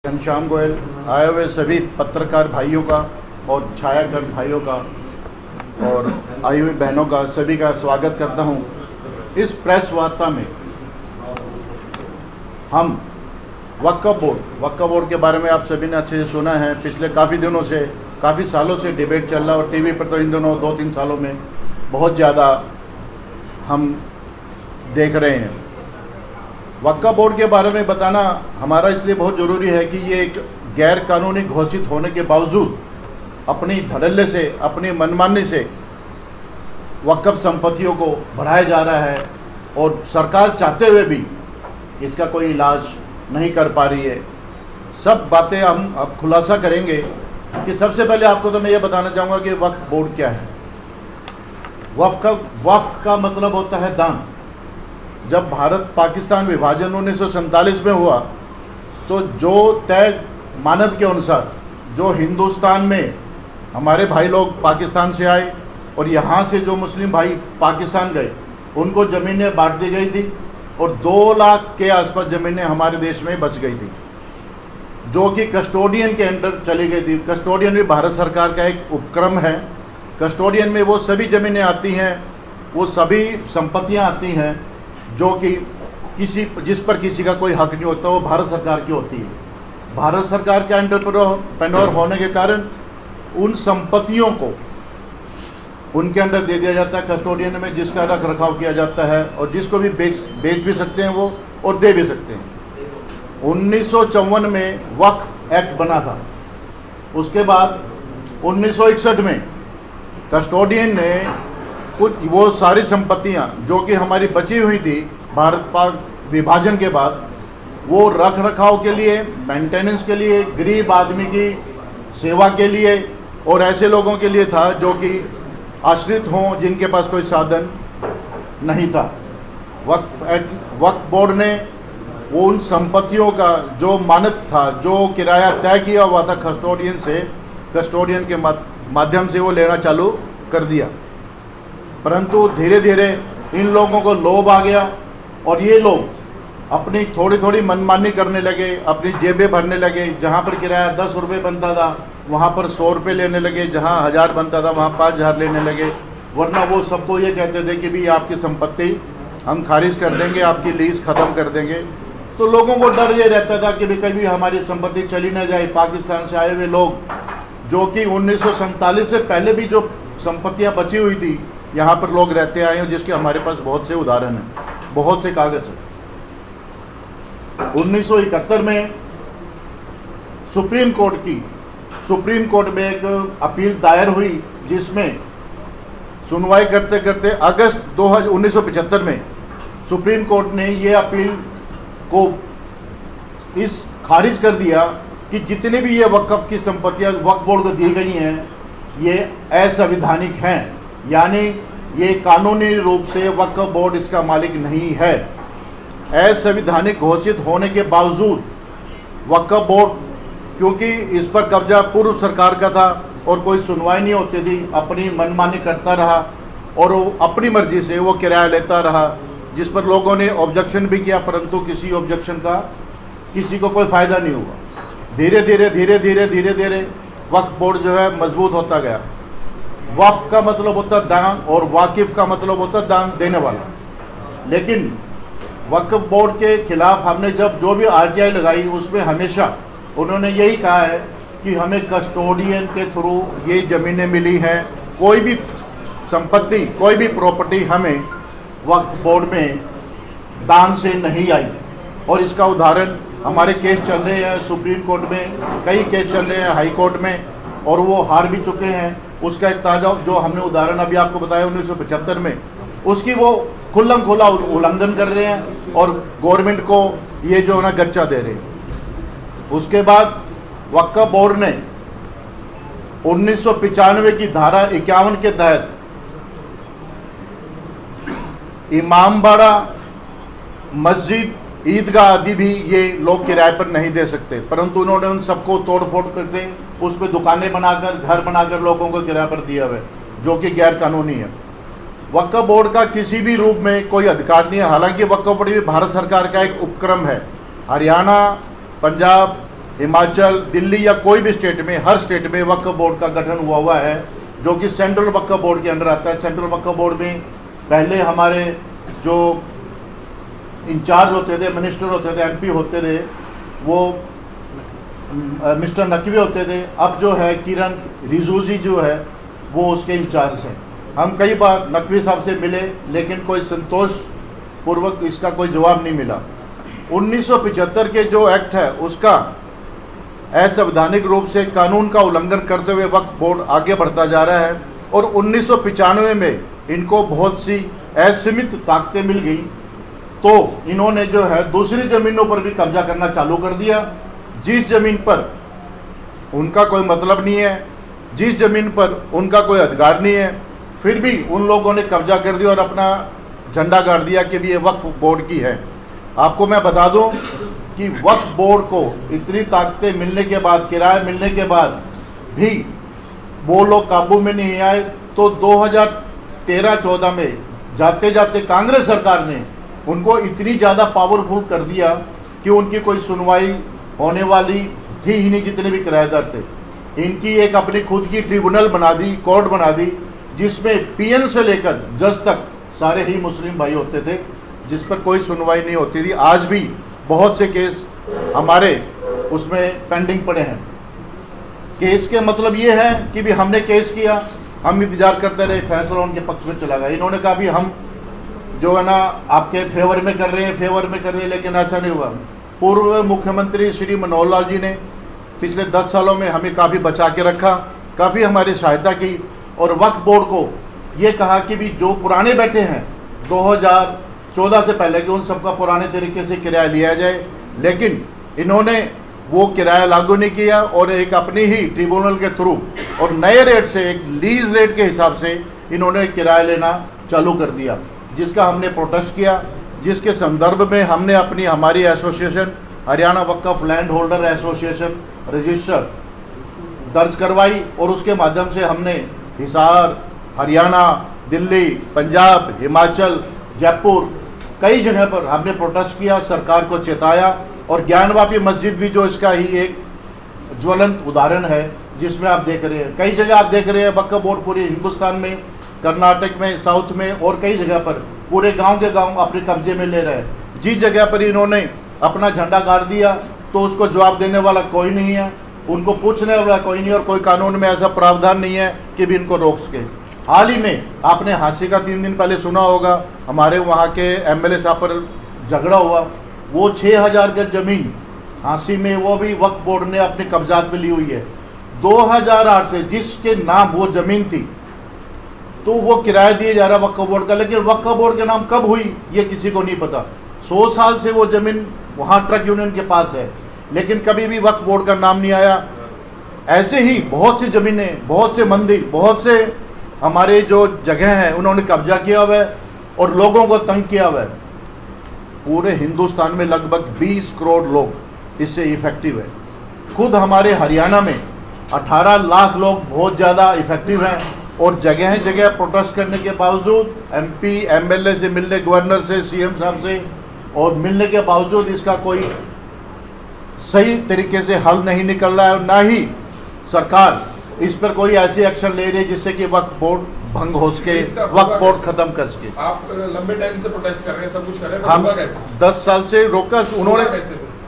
घनश्याम गोयल, आए हुए सभी पत्रकार भाइयों का और छायाकर्मी भाइयों का और आई हुई बहनों का सभी का स्वागत करता हूं। इस प्रेस वार्ता में हम वक्फ बोर्ड के बारे में आप सभी ने अच्छे से सुना है। पिछले काफ़ी सालों से डिबेट चल रहा है और टीवी पर तो इन दोनों 2-3 सालों में बहुत ज़्यादा हम देख रहे हैं। वक्फ बोर्ड के बारे में बताना हमारा इसलिए बहुत ज़रूरी है कि ये एक गैर कानूनी घोषित होने के बावजूद अपनी धड़ल्ले से, अपनी मनमानी से वक्फ संपत्तियों को बढ़ाया जा रहा है और सरकार चाहते हुए भी इसका कोई इलाज नहीं कर पा रही है। सब बातें हम अब खुलासा करेंगे कि सबसे पहले आपको तो मैं ये बताना चाहूँगा कि वक्फ बोर्ड क्या है। वक्फ का मतलब होता है दान। जब भारत पाकिस्तान विभाजन 1947 में हुआ तो जो तय मानद के अनुसार जो हिंदुस्तान में हमारे भाई लोग पाकिस्तान से आए और यहाँ से जो मुस्लिम भाई पाकिस्तान गए उनको ज़मीनें बांट दी गई थी और 2 लाख के आसपास ज़मीनें हमारे देश में बच गई थी, जो कि कस्टोडियन के अंडर चली गई थी। कस्टोडियन भी भारत सरकार का एक उपक्रम है। कस्टोडियन में वो सभी ज़मीनें आती हैं, वो सभी संपत्तियां आती हैं जो कि जिस पर किसी का कोई हक नहीं होता, वो भारत सरकार की होती है। भारत सरकार के एंटरप्रेन्योर होने के कारण उन संपत्तियों को उनके अंडर दे दिया जाता है कस्टोडियन में, जिसका रख रखाव किया जाता है और जिसको भी बेच भी सकते हैं वो और दे भी सकते हैं। 1954 में वक्फ एक्ट बना था। उसके बाद 1961 में कस्टोडियन ने कुछ वो सारी संपत्तियां जो कि हमारी बची हुई थी भारत पाक विभाजन के बाद, वो रख रखाव के लिए, मेंटेनेंस के लिए, गरीब आदमी की सेवा के लिए और ऐसे लोगों के लिए था जो कि आश्रित हों, जिनके पास कोई साधन नहीं था। वक्फ बोर्ड ने वो उन संपत्तियों का जो मानक था, जो किराया तय किया हुआ था कस्टोडियन से, कस्टोडियन के माध्यम से वो लेना चालू कर दिया। परंतु धीरे धीरे इन लोगों को लोभ आ गया और ये लोग अपनी थोड़ी मनमानी करने लगे, अपनी जेबें भरने लगे। जहाँ पर किराया 10 रुपये बनता था वहाँ पर 100 रुपये लेने लगे, जहाँ 1000 बनता था वहाँ 5000 लेने लगे। वरना वो सबको ये कहते थे कि भी आपकी संपत्ति हम खारिज कर देंगे, आपकी लीज ख़त्म कर देंगे। तो लोगों को डर ये रहता था कि भी कभी हमारी संपत्ति चली ना जाए। पाकिस्तान से आए हुए लोग जो कि 1947 से पहले भी जो संपत्तियाँ बची हुई थी यहाँ पर लोग रहते आए हैं, जिसके हमारे पास बहुत से उदाहरण हैं, बहुत से कागज हैं। 1971 में सुप्रीम कोर्ट में एक अपील दायर हुई, जिसमें सुनवाई करते करते अगस्त 1975 में सुप्रीम कोर्ट ने ये अपील को इस खारिज कर दिया कि जितने भी ये वक्फ की संपत्तियां वक्फ बोर्ड को दी गई हैं ये असंवैधानिक हैं, यानी ये कानूनी रूप से वक्फ बोर्ड इसका मालिक नहीं है। असंवैधानिक घोषित होने के बावजूद वक्फ बोर्ड, क्योंकि इस पर कब्जा पूर्व सरकार का था और कोई सुनवाई नहीं होती थी, अपनी मनमानी करता रहा और वो अपनी मर्जी से वो किराया लेता रहा, जिस पर लोगों ने ऑब्जेक्शन भी किया, परंतु किसी ऑब्जेक्शन का किसी को कोई फ़ायदा नहीं हुआ। धीरे धीरे वक्फ बोर्ड जो है मजबूत होता गया। वक्फ का मतलब होता दान और वाकिफ का मतलब होता दान देने वाला। लेकिन वक्फ बोर्ड के खिलाफ हमने जब जो भी आरटीआई लगाई उसमें हमेशा उन्होंने यही कहा है कि हमें कस्टोडियन के थ्रू ये ज़मीनें मिली हैं। कोई भी संपत्ति, कोई भी प्रॉपर्टी हमें वक्फ बोर्ड में दान से नहीं आई। और इसका उदाहरण हमारे केस चल रहे हैं सुप्रीम कोर्ट में, कई केस चल रहे हैं हाई कोर्ट में और वो हार भी चुके हैं। उसका एक ताज़ा जो हमने उदाहरण अभी आपको बताया 1975 में, उसकी वो खुल्लम खुला उल्लंघन कर रहे हैं और गवर्नमेंट को ये जो है ना गच्चा दे रहे हैं। उसके बाद वक्फ बोर्ड ने 1995 की धारा 51 के तहत इमामबाड़ा, मस्जिद, ईदगाह आदि भी ये लोग किराए पर नहीं दे सकते, परंतु उन्होंने उन सबको तोड़ फोड़ करके उस पर दुकानें बनाकर, घर बनाकर लोगों को किराए पर दिया हुआ है, जो कि गैर कानूनी है। वक्फ बोर्ड का किसी भी रूप में कोई अधिकार नहीं है। हालांकि वक्फ बोर्ड भी भारत सरकार का एक उपक्रम है। हरियाणा, पंजाब, हिमाचल, दिल्ली या कोई भी स्टेट में, हर स्टेट में वक्फ बोर्ड का गठन हुआ है, जो कि सेंट्रल वक्फ बोर्ड के अंडर आता है। सेंट्रल वक्फ बोर्ड में पहले हमारे जो इंचार्ज होते थे, मिनिस्टर होते थे, एमपी होते थे, वो मिस्टर नकवी होते थे। अब जो है किरण रिजिजू जी जो है वो उसके इंचार्ज हैं। हम कई बार नकवी साहब से मिले, लेकिन कोई संतोष पूर्वक इसका कोई जवाब नहीं मिला। 1975 के जो एक्ट है उसका असंवैधानिक रूप से कानून का उल्लंघन करते हुए वक्फ बोर्ड आगे बढ़ता जा रहा है, और 1995 में इनको बहुत सी असीमित ताकतें मिल गई, तो इन्होंने जो है दूसरी ज़मीनों पर भी कब्जा करना चालू कर दिया। जिस ज़मीन पर उनका कोई मतलब नहीं है, जिस ज़मीन पर उनका कोई अधिकार नहीं है, फिर भी उन लोगों ने कब्जा कर दिया और अपना झंडा गाड़ दिया कि भी ये वक्फ बोर्ड की है। आपको मैं बता दूं कि वक्फ बोर्ड को इतनी ताकतें मिलने के बाद, किराया मिलने के बाद भी वो लोग काबू में नहीं आए, तो 2013-14 में जाते जाते कांग्रेस सरकार ने उनको इतनी ज़्यादा पावरफुल कर दिया कि उनकी कोई सुनवाई होने वाली थी ही नहीं, जितने भी किराएदार थे। इनकी एक अपनी खुद की ट्रिब्यूनल बना दी, कोर्ट बना दी, जिसमें पीएन से लेकर जज तक सारे ही मुस्लिम भाई होते थे, जिस पर कोई सुनवाई नहीं होती थी। आज भी बहुत से केस हमारे उसमें पेंडिंग पड़े हैं। केस के मतलब ये है कि भी हमने केस किया, हम इंतजार करते रहे, फैसला उनके पक्ष में चला गया। इन्होंने कहा भी हम जो है ना आपके फेवर में कर रहे हैं, लेकिन ऐसा नहीं हुआ। पूर्व मुख्यमंत्री श्री मनोहर लाल जी ने पिछले 10 सालों में हमें काफ़ी बचा के रखा, काफ़ी हमारी सहायता की, और वक्फ बोर्ड को ये कहा कि भी जो पुराने बैठे हैं 2014 से पहले कि उन सबका पुराने तरीके से किराया लिया जाए, लेकिन इन्होंने वो किराया लागू नहीं किया और एक अपनी ही ट्रिब्यूनल के थ्रू और नए रेट से, एक लीज रेट के हिसाब से इन्होंने किराया लेना चालू कर दिया, जिसका हमने प्रोटेस्ट किया, जिसके संदर्भ में हमने हमारी एसोसिएशन हरियाणा वक्फ लैंड होल्डर एसोसिएशन रजिस्टर दर्ज करवाई, और उसके माध्यम से हमने हिसार, हरियाणा, दिल्ली, पंजाब, हिमाचल, जयपुर, कई जगह पर हमने प्रोटेस्ट किया, सरकार को चेताया। और ज्ञानवापी मस्जिद भी जो इसका ही एक ज्वलंत उदाहरण है, जिसमें आप देख रहे हैं, कई जगह आप देख रहे हैं वक्फ बोर्ड पूरे हिंदुस्तान में, कर्नाटक में, साउथ में और कई जगह पर पूरे गांव के गांव अपने कब्जे में ले रहे हैं। जिस जगह पर इन्होंने अपना झंडा गाड़ दिया तो उसको जवाब देने वाला कोई नहीं है, उनको पूछने वाला कोई नहीं, और कोई कानून में ऐसा प्रावधान नहीं है कि भी इनको रोक सके। हाल ही में आपने हाँसी का 3 दिन पहले सुना होगा, हमारे वहाँ के एमएलए साहब पर झगड़ा हुआ। वो 6000 गज जमीन हाँसी में, वो भी वक्फ बोर्ड ने अपने कब्जात में ली हुई है। 2008 से जिसके नाम वो जमीन थी, तो वो किराया दिया जा रहा वक्फ बोर्ड का, लेकिन वक्फ बोर्ड के नाम कब हुई ये किसी को नहीं पता। 100 साल से वो जमीन वहाँ ट्रक यूनियन के पास है, लेकिन कभी भी वक्फ बोर्ड का नाम नहीं आया। ऐसे ही बहुत सी ज़मीनें, बहुत से मंदिर, बहुत से हमारे जो जगह हैं उन्होंने कब्जा किया हुआ है और लोगों को तंग किया हुआ है। पूरे हिंदुस्तान में लगभग 20 करोड़ लोग इससे इफेक्टिव है। खुद हमारे हरियाणा में 18 लाख लोग बहुत ज़्यादा इफेक्टिव हैं, और जगह जगह प्रोटेस्ट करने के बावजूद, एमपी एमएलए से मिलने, गवर्नर से, सीएम साहब से और मिलने के बावजूद इसका कोई सही तरीके से हल नहीं निकल रहा है, और ना ही सरकार इस पर कोई ऐसी एक्शन ले रही है जिससे कि वक्फ बोर्ड भंग हो सके, वक्फ बोर्ड खत्म कर सके। आप लंबे टाइम से प्रोटेस्ट कर रहे हैं, सब कुछ कर रहे हैं, हम 10 साल से रोका, उन्होंने,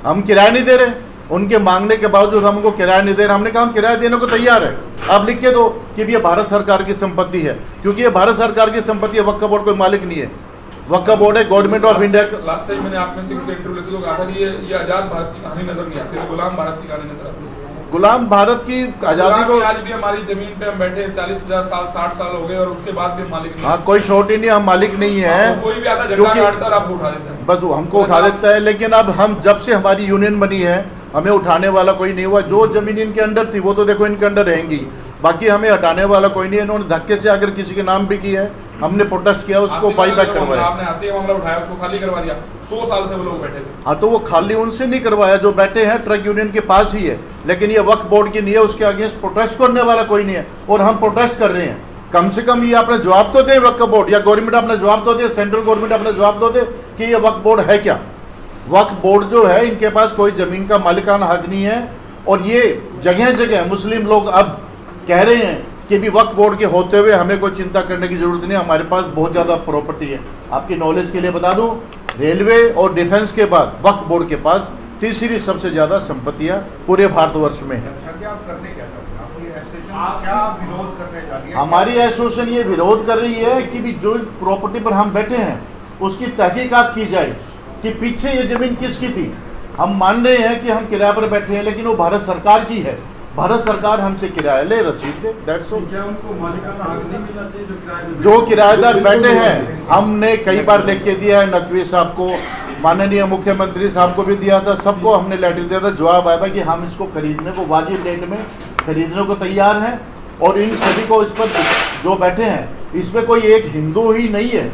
हम किराया नहीं दे रहे, उनके मांगने के बावजूद हमको किराया नहीं दे रहे। हमने कहा हम किराया देने को तैयार है, आप लिख के दो कि ये भारत सरकार की संपत्ति है, क्योंकि ये भारत सरकार की संपत्ति है, वक्फ बोर्ड कोई मालिक नहीं है। वक्फ बोर्ड है government of India. Last time मैंने आप में से किसी इंटरव्यू लेते तो कहा था कि ये आजाद भारत की कहानी नजर नहीं आती, गुलाम भारत की कहानी नजर आती है। गुलाम भारत की आज़ादी तो आज भी हमारी जमीन पे हम बैठे 40-50 साल 60 साल हो गए और उसके बाद भी मालिक नहीं। हाँ, कोई छोटी नहीं, हम मालिक नहीं है। कोई भी आता झंडा गाड़ता है, आपको उठा देता है, बस वो हमको उठा देता है। लेकिन अब हम, जब से हमारी यूनियन बनी है, हमें उठाने वाला कोई नहीं हुआ। जो जमीन इनके अंडर थी वो तो देखो इनके अंडर रहेंगी, बाकी हमें हटाने वाला कोई नहीं है। इन्होंने धक्के से अगर किसी के नाम भी किया है, हमने प्रोटेस्ट किया, उसको बाईबैक करवाया। आपने हाँसी का मामला उठाया, उसको खाली करवा दिया। 100 साल से वो लोग बैठे थे। हाँ, तो वो खाली उनसे नहीं करवाया जो बैठे हैं, ट्रक यूनियन के पास ही है, लेकिन ये वक्फ बोर्ड की नहीं है, उसके अगेंस्ट प्रोटेस्ट करने वाला कोई नहीं है, और हम प्रोटेस्ट कर रहे हैं। कम से कम ये अपना जवाब तो दे वक्फ बोर्ड, या गवर्नमेंट अपना जवाब तो दे, सेंट्रल गवर्नमेंट अपना जवाब तो दे कि ये वक्फ बोर्ड है क्या। वक्फ बोर्ड जो है इनके पास कोई जमीन का मालिकाना हक नहीं है। और ये जगह जगह मुस्लिम लोग अब कह रहे हैं कि भी वक्फ बोर्ड के होते हुए हमें कोई चिंता करने की जरूरत नहीं, हमारे पास बहुत ज़्यादा प्रॉपर्टी है। आपकी नॉलेज के लिए बता दूं, रेलवे और डिफेंस के बाद वक्फ बोर्ड के पास तीसरी सबसे ज़्यादा संपत्तियां पूरे भारतवर्ष में है। क्या विरोध करने जा रही है? हमारी एसोसिएशन ये विरोध कर रही है कि भी जो प्रॉपर्टी पर हम बैठे हैं उसकी तहकीकात की जाए कि पीछे ये जमीन किसकी थी। हम मान रहे हैं कि हम किराए पर बैठे हैं, लेकिन वो भारत सरकार की है। भारत सरकार हमसे किराया ले, रसीद दे, दैट्स ऑल। क्या उनको मालिकाना हक नहीं मिलना चाहिए जो किराएदार बैठे हैं? हमने कई बार लिख के दिया है, नकवी साहब को, माननीय मुख्यमंत्री साहब को भी दिया था, सबको हमने लेटर दिया था। जवाब आया था कि हम इसको खरीदने को वाजिब रेट में खरीदने को तैयार हैं। और इन सभी को इस पर जो बैठे हैं इसमें कोई एक हिंदू ही नहीं है,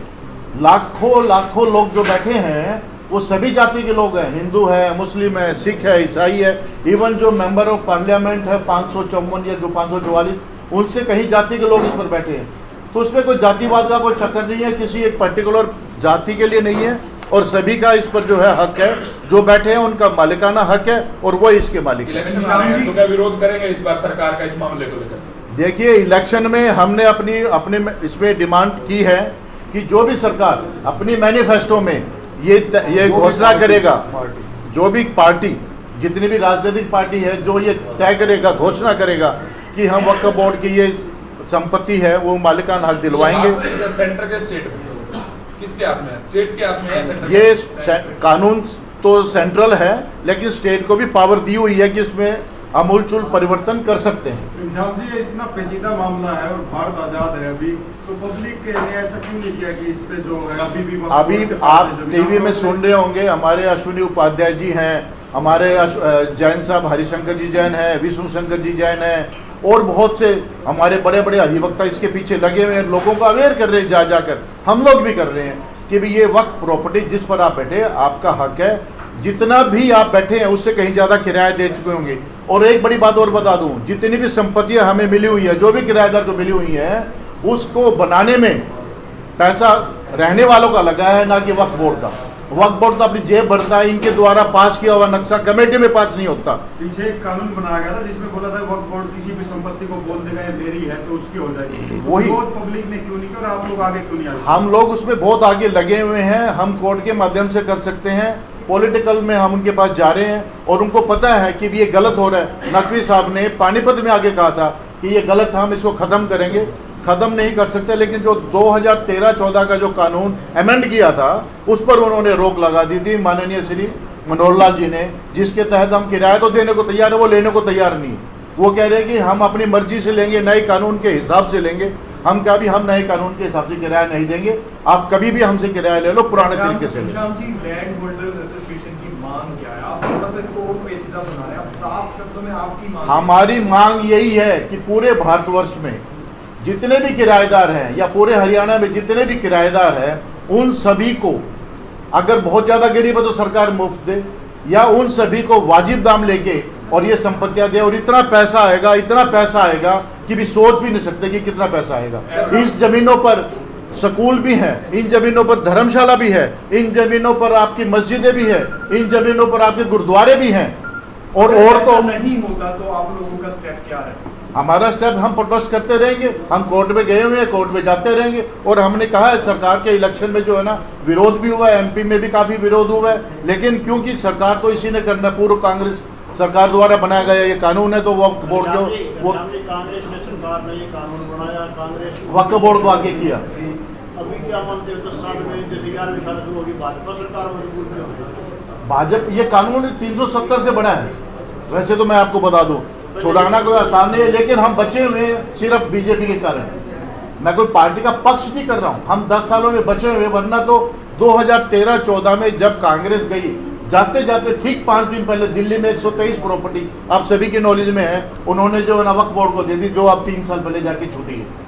लाखों लाखों लोग जो बैठे हैं वो सभी जाति के लोग हैं, हिंदू है, मुस्लिम है, सिख है, ईसाई है, इवन जो मेंबर ऑफ पार्लियामेंट है 554 या जो 544, उनसे कहीं जाति के लोग इस पर बैठे हैं। तो उसमें कोई जातिवाद का कोई चक्कर नहीं है, किसी एक पर्टिकुलर जाति के लिए नहीं है। और सभी का इस पर जो है हक है, जो बैठे हैं उनका मालिकाना हक है और वो इसके मालिक है। इलेक्शन आ रहे हैं तो क्या विरोध करेंगे इस बार सरकार का इस मामले को लेकर? देखिए, इलेक्शन में हमने अपने इसमें डिमांड की है कि जो भी सरकार अपनी मैनिफेस्टो में ये घोषणा करेगा, जो भी पार्टी, जितनी भी राजनीतिक पार्टी है, जो ये तय करेगा, घोषणा करेगा कि हम वक्फ बोर्ड की ये संपत्ति है वो मालिकाना हक दिलवाएंगे। सेंटर के स्टेट में किसके हाथ में है? स्टेट के हाथ में है सेंटर? ये कानून तो सेंट्रल है, लेकिन स्टेट को भी पावर दी हुई है कि इसमें अमूलचूल परिवर्तन कर सकते हैं। श्याम जी, ये इतना पेचीदा मामला है और भारत आजाद है अभी, तो पब्लिक ने ऐसा क्यों नहीं किया कि इस पे जो है अभी आप टीवी में सुन रहे होंगे, हमारे अश्विनी उपाध्याय जी हैं, हमारे जैन साहब हरिशंकर जी जैन हैं, विष्णु शंकर जी जैन हैं, और बहुत से हमारे बड़े बड़े अधिवक्ता इसके पीछे लगे हुए हैं, लोगों को अवेयर कर रहे हैं जाकर। हम लोग भी कर रहे हैं कि भी ये वक्फ प्रॉपर्टी जिस पर आप बैठे आपका हक है, जितना भी आप बैठे हैं उससे कहीं ज़्यादा किराया दे चुके होंगे। और एक बड़ी बात और बता दूं, जितनी भी संपत्तियां हमें मिली हुई है, जो भी किराएदार को मिली हुई है, उसको बनाने में पैसा रहने वालों का लगा है, ना कि वक्फ बोर्ड का। वक्फ बोर्ड तो अपनी जेब भरता है, इनके द्वारा पास किया हुआ नक्शा कमेटी में पास नहीं होता। पीछे एक कानून बनाया गया था जिसमें बोला था वक्फ बोर्ड किसी भी संपत्ति को बोल देगा ये मेरी है तो उसकी हो जाएगी। वही बहुत पब्लिक ने क्यों नहीं किया और आप लोग आगे क्यों नहीं आए? हम लोग उसमें बहुत आगे लगे हुए हैं, हम कोर्ट के माध्यम से कर सकते हैं, पॉलिटिकल में हम उनके पास जा रहे हैं और उनको पता है कि ये गलत हो रहा है। नकवी साहब ने पानीपत में आगे कहा था कि ये गलत है, हम इसको ख़त्म करेंगे। ख़त्म नहीं कर सकते, लेकिन जो 2013-14 का जो कानून अमेंड किया था उस पर उन्होंने रोक लगा दी थी माननीय श्री मनोहर लाल जी ने, जिसके तहत हम किराया तो देने को तैयार है, वो लेने को तैयार नहीं है। वो कह रहे हैं कि हम अपनी मर्जी से लेंगे, नए कानून के हिसाब से लेंगे। हम क्या भी हम नए कानून के हिसाब से किराया नहीं देंगे, आप कभी भी हमसे किराया ले लो, पुराने तरीके से। Shyam ji, land holders association की मांग क्या है? आप थोड़ा सा इसको और पेचीदा बना रहे हैं, आप साफ शब्दों में आपकी मांग। हमारी मांग यही है कि पूरे भारतवर्ष में जितने भी किराएदार हैं या पूरे हरियाणा में जितने भी किराएदार हैं, उन सभी को, अगर बहुत ज़्यादा गरीब है तो सरकार मुफ्त दे, या उन सभी को वाजिब दाम लेके और ये संपत्तियां दे। और इतना पैसा आएगा कि भी सोच भी नहीं सकते कि कितना पैसा आएगा। इस जमीनों पर स्कूल भी हैं, इन जमीनों पर धर्मशाला भी है, इन जमीनों पर आपकी मस्जिदें भी है, इन जमीनों पर आपके गुरुद्वारे भी हैं। और तो नहीं होगा तो आप लोगों का स्टेप क्या है? हमारा स्टेप, हम प्रोटेस्ट करते रहेंगे, हम कोर्ट में गए हुए हैं, कोर्ट में जाते रहेंगे। और हमने कहा है सरकार के इलेक्शन में जो है ना विरोध भी हुआ है, एमपी में भी काफ़ी विरोध हुआ है, लेकिन क्योंकि सरकार तो इसी ने करना, पूर्व कांग्रेस सरकार द्वारा बनाया गया ये कानून है, तो वक्फ बोर्ड जो वो कांग्रेस ने सरकार ने ये कानून बनाया, कांग्रेस वक्फ बोर्ड को आगे किया। अभी क्या मानते हो 10 साल में जैसे 11वीं साल शुरू होगी भाजपा सरकार मजबूर क्यों है? भाजपा ये कानून 370 से बना है। वैसे तो मैं आपको बता दूं, छुड़ाना कोई आसान नहीं है, लेकिन हम बचे हुए हैं सिर्फ बीजेपी के कारण। मैं कोई पार्टी का पक्ष नहीं कर रहा हूं, हम 10 सालों में बचे हुए, वरना तो 2013-14 में जब कांग्रेस गई, जाते जाते ठीक 5 दिन पहले दिल्ली में 123 प्रॉपर्टी आप सभी की नॉलेज में है, उन्होंने जो वक्फ बोर्ड को दे दी, जो अब 3 साल पहले जाके छूटी है।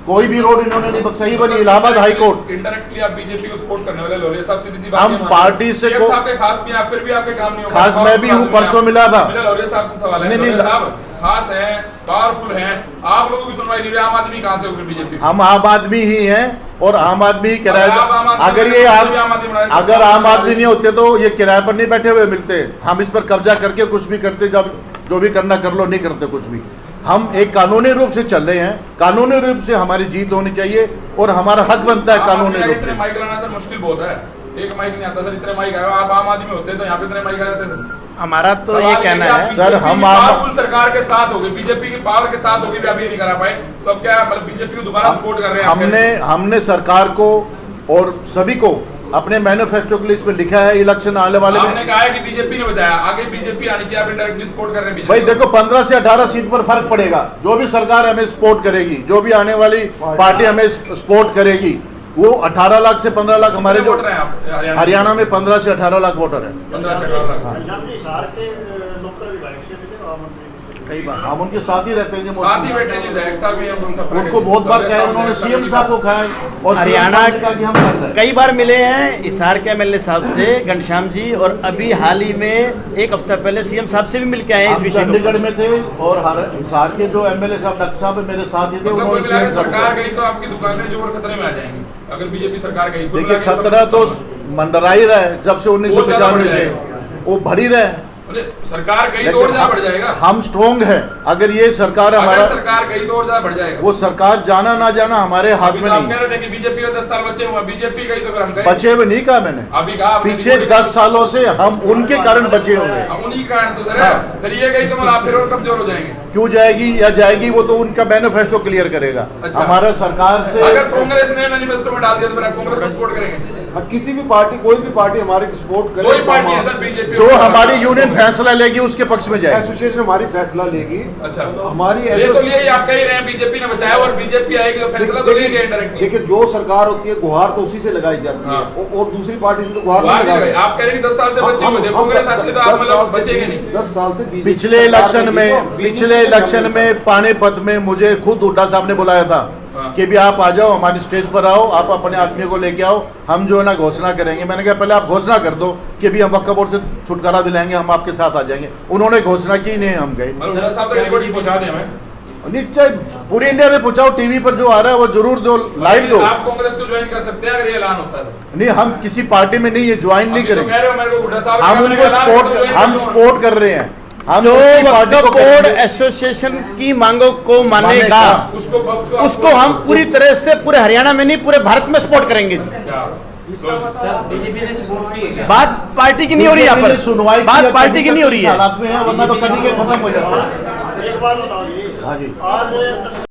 कोई भी रोड इन्होंने नहीं बख्शा, ही बनी इलाहाबाद हाई कोर्ट। इंडायरेक्टली आप बीजेपी को सपोर्ट करने वाले लोग, ये सब सीधी सी बात हम है। पार्टी से को आपके खास भी आप फिर भी आपके काम नहीं होगा। खास मैं भी हूँ, परसों मिला था। मेरा लौरिया साहब से सवाल है, नहीं, लौरिया साहब खास है, पावरफुल है, आप लोगों की सुनवाई नहीं हुई, आम आदमी कहाँ से हो फिर बीजेपी? हम आम आदमी ही हैं, और आम आदमी किराए अगर आप आम आदमी अगर बनाए, ये तो आम भी आम आदमी बनाए, अगर सरकार आम बनाए। आदमी नहीं होते तो ये किराए पर नहीं बैठे हुए मिलते। हम इस पर कब्जा करके कुछ भी करते, जब जो भी करना कर लो, नहीं करते कुछ भी। हम एक कानूनी रूप से चल रहे हैं, कानूनी रूप से हमारी जीत होनी चाहिए और हमारा हक बनता है कानूनी रूप इतने से। माइक लाना सर मुश्किल बहुत है, एक माइक नहीं आता सर, इतने माइक आए, आप आम आदमी होते तो यहाँ पे इतने माइक आ जाते सर। हमारा तो सवाल ये है कहना कि आप है सर, BJP हम की आम- पावरफुल सरकार के साथ हो गए, बीजेपी की पावर के साथ हो गए भी आप ये नहीं करा पाए, तो अब क्या मतलब बीजेपी को दोबारा सपोर्ट कर रहे हैं आप? हमने सरकार को और सभी को अपने मैनिफेस्टो के लिए इसमें लिखा है, इलेक्शन आने वाले आपने में। कहा है कि बीजेपी ने बचाया, आगे बीजेपी आनी चाहिए, आप इनडायरेक्टली सपोर्ट कर रहे हैं बीजेपी भाई को। देखो 15 से 18 सीट पर फर्क पड़ेगा। जो भी सरकार हमें सपोर्ट करेगी, जो भी आने वाली पार्टी हमें सपोर्ट करेगी, वो 18 लाख से 15 लाख हमारे कितने जो वोट रहे हैं आप हरियाणा में 15 से 18 लाख वोटर है। 15 से 18 लाख। पंजाब जी हिसार के लोकल विधायक से मिले और मंत्री कई बार हम उनके साथ ही रहते हैं जी, साथ ही बैठे जी विधायक साहब भी हैं, उन सब उनको बहुत बार कहा है, उन्होंने सीएम साहब को कहा है और CM हरियाणा साहब ने कहा कि हम कर रहे हैं। कई बार मिले हैं हिसार के एमएलए साहब से, घनश्याम जी, और अभी हाल ही में एक हफ्ता पहले सीएम साहब से भी मिल के आए हैं इस हम विषय चंडीगढ़ को। में थे और हिसार के जो एमएलए साहब डॉक्टर साहब मेरे साथ ही थे, मतलब कुल उन्होंने मिला के CM साहब सरकार को। गई तो आपकी दुकानें जो और खतरे में आ जाएंगी अगर बीजेपी सरकार गई। कुल देखिए मिला के सब- खतरा तो मंडरा ही रहा है जब से बहुत ज्यादा बढ़ 1995 से, जाएगा। वो बढ़ ही रहा है। अरे सरकार गई तो और ज्यादा बढ़ जाएगा। हम स्ट्रोंग है। अगर ये सरकार अगर हमारा, सरकार गई तो और ज्यादा बढ़ जाएगा। वो सरकार जाना ना जाना हमारे हाथ अभी में तो आप नहीं कह है। रहे थे कि बीजेपी को 10 साल बचे हुए हैं, बीजेपी गई तो फिर हम गए। बचे हुए नहीं कहा मैंने, अभी कहा आपने पीछे रिपोर्ट- 10 सालों से हम उनके कारण बचे हुए हैं। हाँ, उन्हीं कारण तो सर हाँ। है। फिर ये गई तो मतलब आप फिर और कमजोर हो जाएंगे। क्यों जाएगी या जाएगी वो तो उनका मैनिफेस्टो क्लियर करेगा। अच्छा। हमारा सरकार से अगर कांग्रेस ने मैनिफेस्टो में डाल दिया तो फिर आप कांग्रेस को सपोर्ट करेंगे? किसी भी पार्टी, कोई भी पार्टी हमारे को सपोर्ट करे, कोई पार्टी है सर बीजेपी जो हमारी यूनियन फैसला लेगी उसके पक्ष में जाएगी। एसोसिएशन हमारी फैसला लेगी। अच्छा हमारी ये तो लिए ही आप कह ही रहे हैं बीजेपी ने बचाया और बीजेपी आएगी तो फैसला तो लेंगे डायरेक्टली। देखिए जो सरकार होती है गुहार तो उसी से लगाई जाती है हाँ। और दूसरी पार्टी से तो गुहार बात नहीं नहीं लगाई। आप कह रहे हैं कि 10 साल से बचे हुए थे, कांग्रेस आती तो आप मतलब बचेंगे नहीं। 10 साल से बीजेपी पिछले सरकार इलेक्शन के में बीच पिछले इलेक्शन में पानीपत में मुझे खुद हुड्डा साहब ने बुलाया था हाँ। कि भी आप आ जाओ, हमारी स्टेज पर आओ, आप अपने आदमी को लेके आओ, हम जो है ना घोषणा करेंगे। मैंने कहा पहले आप घोषणा कर दो कि भी हम वक्फ बोर्ड से छुटकारा दिलाएंगे, हम आपके साथ आ जाएंगे। उन्होंने घोषणा की नहीं, हम गए। हुड्डा साहब तक रिपोर्ट पहुंचा दें हमें। निश्चय पूरी इंडिया में पूछाओ, टीवी पर जो आ रहा है वो जरूर दो, लाइव दो। आप कांग्रेस को ज्वाइन कर सकते हैं अगर ये ऐलान होता है। नहीं, हम किसी पार्टी में नहीं, ये ज्वाइन नहीं अभी तो करेंगे। कह रहे हो मेरे को हुड्डा साहब हम ने उनको ऐलान किया तो सपोर्ट join हम कर दो। सपोर्ट कर रहे हैं। हम जो किसी पार्टी वक्फ को बोर्ड करेंगे। एसोसिएशन की मांगों को मानेगा उसको हम पूरी तरह से पूरे हरियाणा में नहीं पूरे भारत में सपोर्ट करेंगे जी। बात पार्टी की नहीं हो रही यहाँ पर, सुनवाई बात पार्टी की नहीं हो रही है। हालात में है, वरना तो कभी के खत्म हो जाता है। एक बात बताओ जी, हाँ जी। आज